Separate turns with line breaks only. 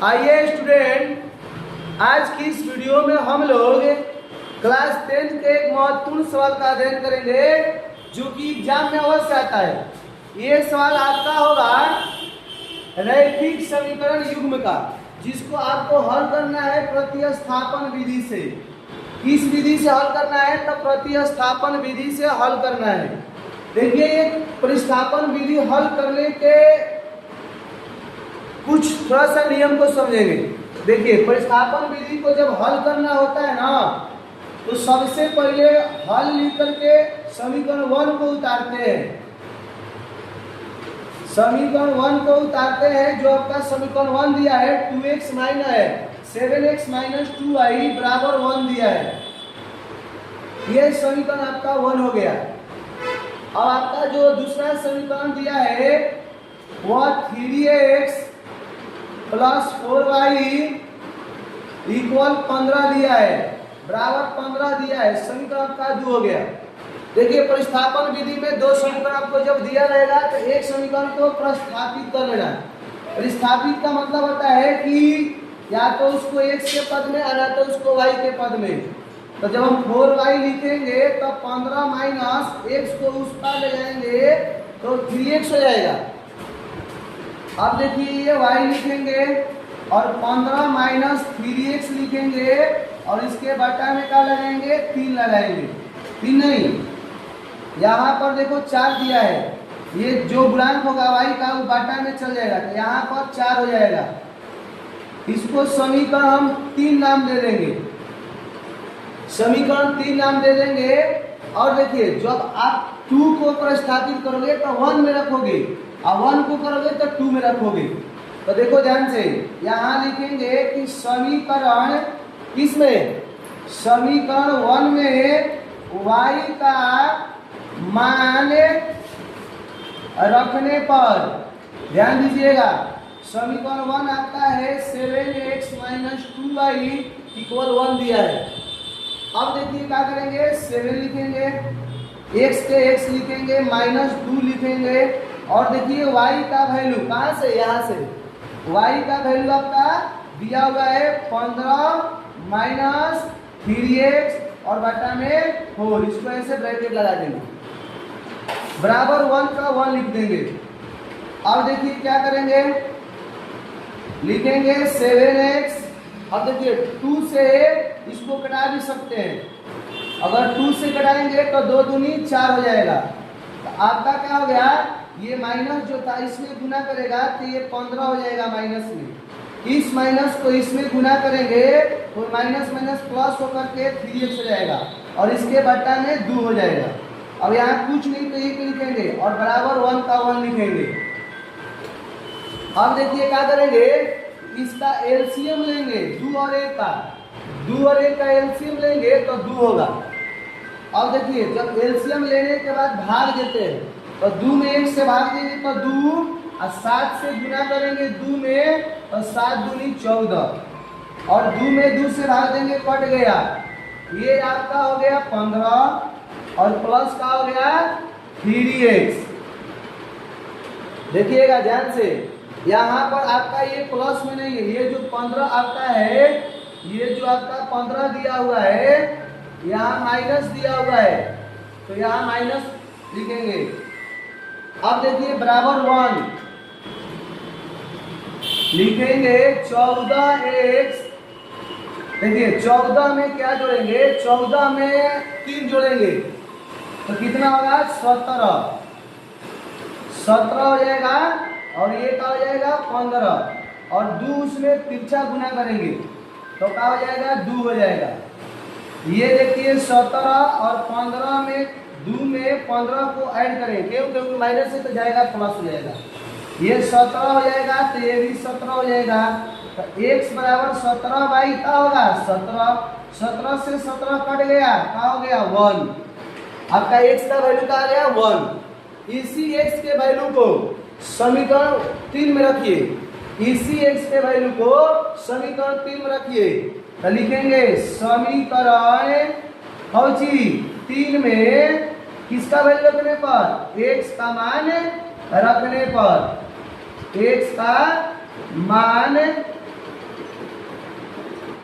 आइए स्टूडेंट, आज की इस वीडियो में हम लोग क्लास 10 के एक महत्वपूर्ण सवाल का अध्ययन करेंगे जो कि एग्जाम में अवश्य आता है। ये सवाल आपका होगा रैखिक समीकरण युग्म का, जिसको आपको हल करना है प्रतिस्थापन विधि से। किस विधि से हल करना है? तो प्रतिस्थापन विधि से हल करना है। देखिए, ये प्रतिस्थापन विधि हल करने के कुछ थोड़ा सा नियम को समझेंगे। देखिए, प्रतिस्थापन विधि को जब हल करना होता है ना, तो सबसे पहले हल लिख करके समीकरण 1 को उतारते हैं। समीकरण 1 को उतारते हैं। जो आपका समीकरण 1 दिया है 2x माइनस है 7x माइनस 2y बराबर 1 दिया है। यह समीकरण आपका 1 हो गया। अब आपका जो दूसरा समीकरण दिया है वह 3x प्लस 4y इक्वल 15 दिया है, बराबर 15 दिया है। समीकरण आपका 2 हो गया। देखिए, प्रतिस्थापन विधि में दो समीकरण आपको जब दिया रहेगा तो एक समीकरण को प्रतिस्थापित कर लेना। प्रतिस्थापित का मतलब होता है कि या तो उसको x के पद में या तो उसको y के पद में। तो जब हम 4y लिखेंगे तो 15 माइनस x को उस पर ले जाएंगे तो 3x हो जाएगा। अब देखिए, ये y लिखेंगे और 15 माइनस 3x लिखेंगे और इसके बटा में क्या लगाएंगे? 3 लगाएंगे। 3 नहीं, यहाँ पर देखो 4 दिया है। ये जो गुणांक होगा y का वो बटा में चल जाएगा, तो यहाँ पर 4 हो जाएगा। इसको समीकरण हम 3 नाम दे देंगे। समीकरण 3 नाम दे देंगे। और देखिए, जब आप 2 को प्रतिस्थापित करोगे तो 1 में रखोगे और 1 को करोगे तो 2 में रखोगे। तो देखो ध्यान से, यहाँ लिखेंगे कि समीकरण किसमें? समीकरण 1 में y का मान रखने पर, ध्यान दीजिएगा, समीकरण 1 आता है 7x माइनस 2y इक्वल 1 दिया है। अब देखिए क्या करेंगे? 7 लिखेंगे, x के x लिखेंगे, माइनस 2 लिखेंगे और देखिए y का वैल्यू कहाँ से? यहाँ से y का वैल्यू आपका दिया हुआ है 15 माइनस 3x और बटा में 4। इसको ऐसे ब्रैकेट लगा देंगे, बराबर 1 का 1 लिख देंगे। अब देखिए क्या करेंगे? लिखेंगे 7x। अब देखिए 2 से इसको कटा भी सकते हैं। अगर 2 से कटाएंगे तो 2 दूनी 4 हो जाएगा। तो आपका क्या हो गया? ये माइनस जो था इसमें गुना करेगा तो ये 15 हो जाएगा माइनस में। इस माइनस को इसमें गुना करेंगे तो माइनस माइनस प्लस होकर के 3x हो जाएगा और इसके बटा में 2 हो जाएगा। अब यहाँ कुछ नहीं तो 1 लिखेंगे और बराबर 1 का 1 लिखेंगे। अब देखिए क्या करेंगे? इसका एलसीएम लेंगे 2 और 1 का। 2 और 1 का एलसीएम लेंगे तो 2 होगा। अब देखिए, जब एलसीएम लेने के बाद भाग देते हैं तो 2 में 1 से भाग देंगे तो 2 और 7 से गुना करेंगे 2 में तो 7 दूनी 14 और 2 में 2 से भाग देंगे, कट गया। ये आपका हो गया 15 और प्लस का हो गया 3x। देखिएगा ध्यान से, यहाँ पर आपका ये प्लस में नहीं है। ये जो 15 आपका है, ये जो आपका 15 दिया हुआ है, यहाँ माइनस दिया हुआ है तो यहाँ माइनस लिखेंगे। अब देखिए बराबर 1 लिखेंगे 14x। देखिए 14 में क्या जोड़ेंगे? 14 में 3 जोड़ेंगे तो कितना होगा? 17 हो जाएगा और ये क्या हो जाएगा? 15 और 2 उसमें तिरछा गुना करेंगे तो क्या हो जाएगा? 2 हो जाएगा। ये देखिए 17 और 15 में 2 में 15 को ऐड करें, क्योंकि माइनस से तो जाएगा प्लस हो जाएगा। ये 17 हो जाएगा तो ये भी 17 हो जाएगा। तो x बराबर 17 बाई क्या होगा? 17 से 17 कट गया, क्या हो गया? 1। आपका x का वैल्यू क्या आ गया? 1। इसी x के वैल्यू को समीकरण 3 में रखिए। इसी x के वैल्यू को समीकरण 3 में रखिए तो लिखेंगे समीकरण 3 में किसका वैल्यू रखने पर? x का मान रखने पर, x का मान